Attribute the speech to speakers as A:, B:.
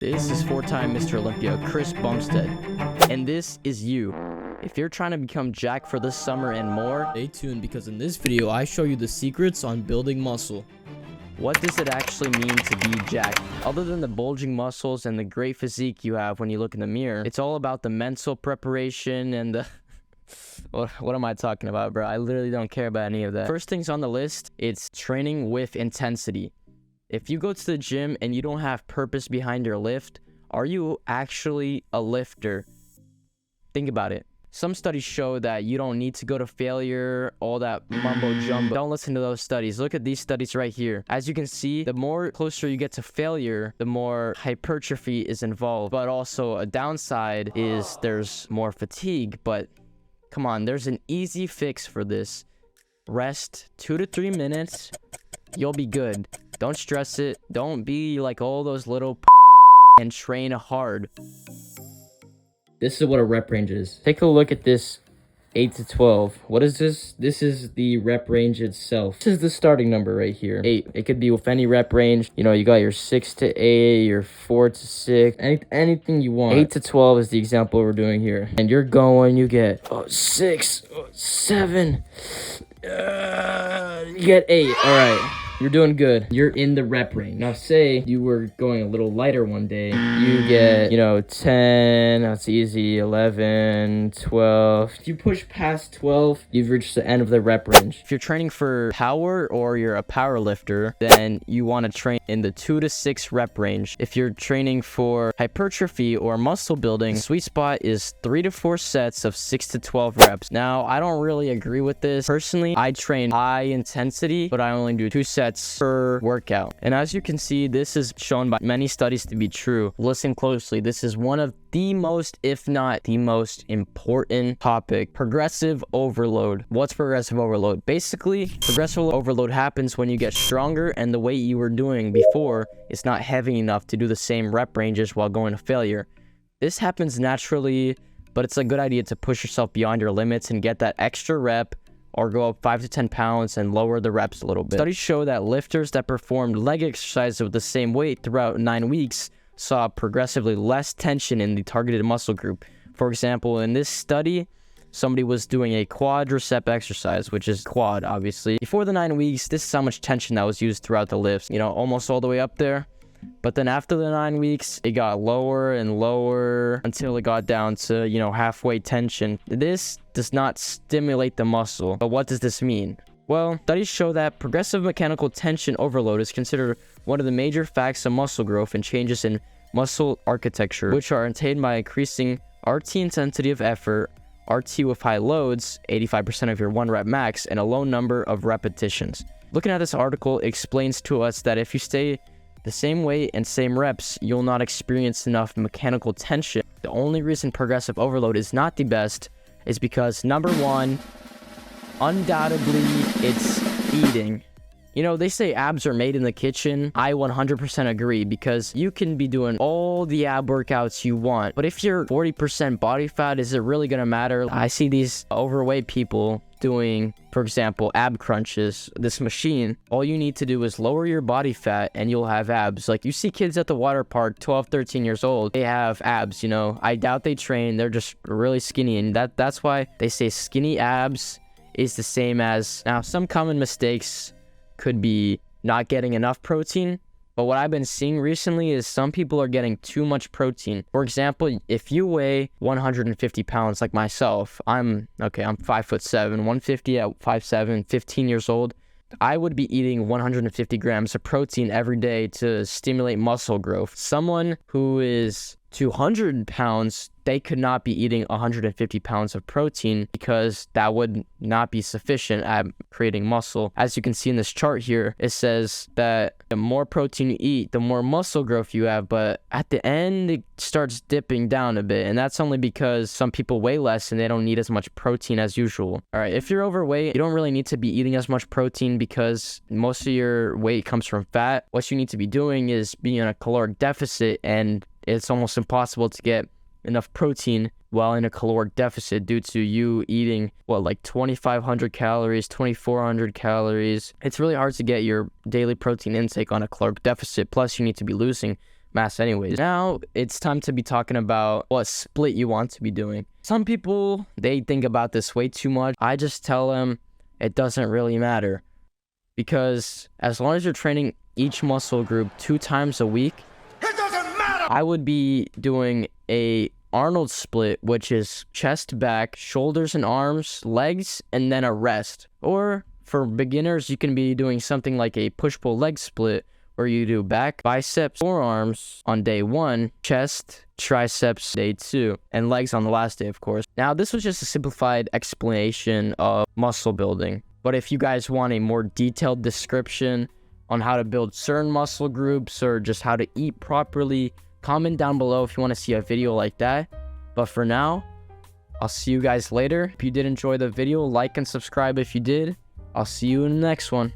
A: This is four-time Mr. Olympia, Chris Bumstead, and this is you. If you're trying to become jacked for this summer and more, stay tuned because in this video, I show you the secrets on building muscle. What does it actually mean to be jacked? Other than the bulging muscles and the great physique you have when you look in the mirror, it's all about the mental preparation and the... What am I talking about, bro? I literally don't care about any of that. First things on the list, it's training with intensity. If you go to the gym and you don't have purpose behind your lift, are you actually a lifter? Think about it. Some studies show that you don't need to go to failure, all that mumbo jumbo. Don't listen to those studies. Look at these studies right here. As you can see, the more closer you get to failure, the more hypertrophy is involved. But also a downside is there's more fatigue. But come on, there's an easy fix for this. Rest 2 to 3 minutes. You'll be good. Don't stress it. Don't be like all those little and train hard. This is what a rep range is. Take a look at this 8 to 12. What is this? This is the rep range itself. This is the starting number right here. 8. It could be with any rep range. You know, you got your 6 to 8, your 4 to 6, anything you want. 8 to 12 is the example we're doing here. And you're going, you get 6, 7. You get 8. All right. You're doing good. You're in the rep range. Now, say you were going a little lighter one day. You get, 10. That's easy. 11, 12. If you push past 12, you've reached the end of the rep range. If you're training for power or you're a power lifter, then you want to train in the 2 to 6 rep range. If you're training for hypertrophy or muscle building, the sweet spot is 3 to 4 sets of 6 to 12 reps. Now, I don't really agree with this. Personally, I train high intensity, but I only do 2 sets per workout. And as you can see, this is shown by many studies to be true. Listen closely. This is one of the most, if not the most important topic, progressive overload. What's progressive overload? Basically, progressive overload happens when you get stronger and the weight you were doing before is not heavy enough to do the same rep ranges while going to failure. This happens naturally, but it's a good idea to push yourself beyond your limits and get that extra rep or go up 5 to 10 pounds and lower the reps a little bit. Studies show that lifters that performed leg exercises with the same weight throughout 9 weeks saw progressively less tension in the targeted muscle group. For example, in this study, somebody was doing a quadricep exercise, which is quad, obviously. Before the 9 weeks, this is how much tension that was used throughout the lifts, almost all the way up there. But then after the 9 weeks, it got lower and lower until it got down to, halfway tension. This does not stimulate the muscle. But what does this mean? Well, studies show that progressive mechanical tension overload is considered one of the major facts of muscle growth and changes in muscle architecture, which are attained by increasing RT intensity of effort, RT with high loads, 85% of your 1 rep max, and a low number of repetitions. Looking at this article, it explains to us that if you stay the same weight and same reps, you'll not experience enough mechanical tension. The only reason progressive overload is not the best is because, number 1, undoubtedly, it's eating. They say abs are made in the kitchen. I 100% agree because you can be doing all the ab workouts you want. But if you're 40% body fat, is it really going to matter? I see these overweight people doing, for example, ab crunches. This machine, all you need to do is lower your body fat and you'll have abs. Like you see kids at the water park, 12, 13 years old, they have abs, I doubt they train. They're just really skinny. And that's why they say skinny abs is the same as... Now, some common mistakes could be not getting enough protein, but what I've been seeing recently is some people are getting too much protein. For example, if you weigh 150 pounds like myself, I'm 5'7", 150 at 5'7", 15 years old, I would be eating 150 grams of protein every day to stimulate muscle growth. Someone who is 200 pounds, they could not be eating 150 pounds of protein because that would not be sufficient at creating muscle. As you can see in this chart here, it says that the more protein you eat, the more muscle growth you have, but at the end, it starts dipping down a bit, and that's only because some people weigh less and they don't need as much protein as usual. All right, if you're overweight, you don't really need to be eating as much protein because most of your weight comes from fat. What you need to be doing is being in a caloric deficit, and it's almost impossible to get enough protein while in a caloric deficit due to you eating, 2,500 calories, 2,400 calories. It's really hard to get your daily protein intake on a caloric deficit. Plus, you need to be losing mass anyways. Now it's time to be talking about what split you want to be doing. Some people, they think about this way too much. I just tell them it doesn't really matter, because as long as you're training each muscle group 2 times a week, it doesn't matter. I would be doing a Arnold split, which is chest, back, shoulders and arms, legs, and then a rest. Or for beginners, you can be doing something like a push-pull leg split, where you do back, biceps, forearms on day 1, chest, triceps day 2, and legs on the last day, of course. Now, this was just a simplified explanation of muscle building. But if you guys want a more detailed description on how to build certain muscle groups or just how to eat properly, comment down below if you want to see a video like that. But for now, I'll see you guys later. If you did enjoy the video, like and subscribe if you did. I'll see you in the next one.